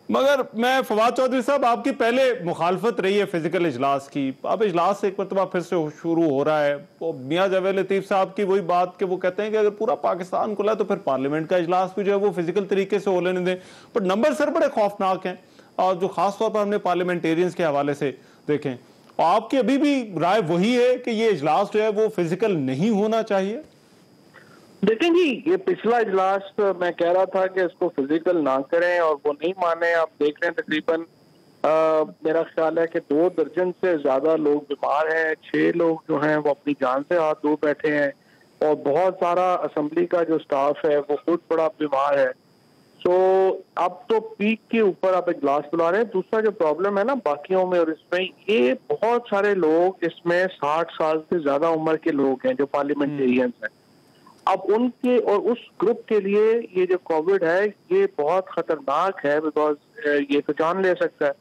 मगर मैं फवाद चौधरी साहब, आपकी पहले मुखालफत रही है फिजिकल इजलास की, अब इजलास एक मरतबा फिर से शुरू हो रहा है। वो मियां जावेद लतीफ साहब की वही बात कि वो कहते हैं कि अगर पूरा पाकिस्तान खुला तो फिर पार्लियामेंट का इजलास भी जो है वो फिजिकल तरीके से हो लेने दें, बट नंबर सर बड़े खौफनाक हैं, और जो खासतौर पर हमने पार्लियामेंटेरियंस के हवाले से देखें। आपकी अभी भी राय वही है कि ये इजलास जो है वो फिजिकल नहीं होना चाहिए? देखें जी, ये पिछला इजलास मैं कह रहा था कि इसको फिजिकल ना करें और वो नहीं माने। आप देख रहे हैं तकरीबन मेरा ख्याल है कि 2 दर्जन से ज्यादा लोग बीमार हैं, 6 लोग जो हैं वो अपनी जान से हाथ धो बैठे हैं, और बहुत सारा असेंबली का जो स्टाफ है वो खुद बड़ा बीमार है। सो अब तो पीक के ऊपर आप इजलास बुला रहे हैं। दूसरा जो प्रॉब्लम है ना बाकियों में और इसमें, ये बहुत सारे लोग इसमें 60 साल से ज्यादा उम्र के लोग हैं जो पार्लियामेंटेरियंस हैं। अब उनके और उस ग्रुप के लिए ये जो कोविड है ये बहुत खतरनाक है, बिकॉज ये तो जान ले सकता है।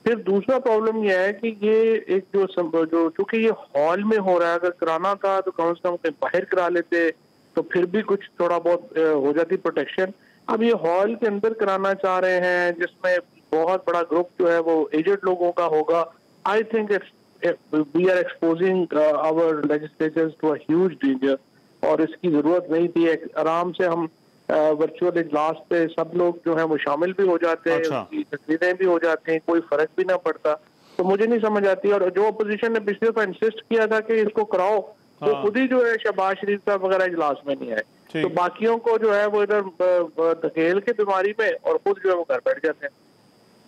फिर दूसरा प्रॉब्लम ये है कि ये एक जो चूंकि ये हॉल में हो रहा है, अगर कराना था तो कम से कम कहीं बाहर करा लेते तो फिर भी कुछ थोड़ा बहुत हो जाती प्रोटेक्शन। अब ये हॉल के अंदर कराना चाह रहे हैं जिसमें बहुत बड़ा ग्रुप जो है वो एजेड लोगों का होगा। I think we are exposing our legislators to a huge danger, और इसकी जरूरत नहीं थी। आराम से हम वर्चुअल इजलास पे सब लोग जो है वो शामिल भी हो जाते हैं, उसकी तस्वीरें भी हो जाती हैं, कोई फर्क भी ना पड़ता। तो मुझे नहीं समझ आती। और जो अपोजिशन ने पिछले दफा इंसिस्ट किया था कि इसको कराओ, तो खुद ही जो है शहबाज शरीफ साहब वगैरह इजलास में नहीं आए, तो बाकियों को जो है वो इधर धकेल के बीमारी में और खुद जो है वो घर बैठ जाते हैं।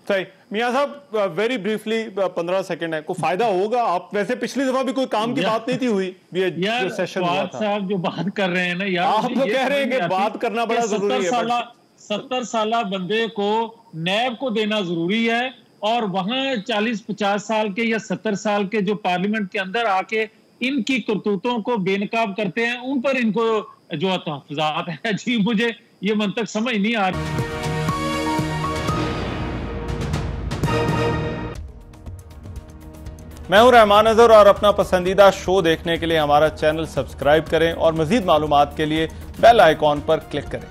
सही। मियां साहब वेरी ब्रीफली 15 सेकंड है, कोई फायदा होगा? आप वैसे पिछली दफा भी कोई काम की बात नहीं थी हुई, ये जो सेशन हुआ था। साहब जो बात कर रहे हैं ना यार, आप तो कह रहे हैं कि बात करना बड़ा जरूरी है। 70 साल बंदे को नैब को देना जरूरी है, और वहां 40-50 साल के या 70 साल के जो पार्लियामेंट के अंदर आके इनकी करतूतों को बेनकाब करते हैं, उन पर इनको जो तहफुजात है। जी मुझे ये मंतक समझ नहीं आ रही। मैं हूं रहमान अजहर, और अपना पसंदीदा शो देखने के लिए हमारा चैनल सब्सक्राइब करें और मजीद मालूमात के लिए बेल आइकॉन पर क्लिक करें।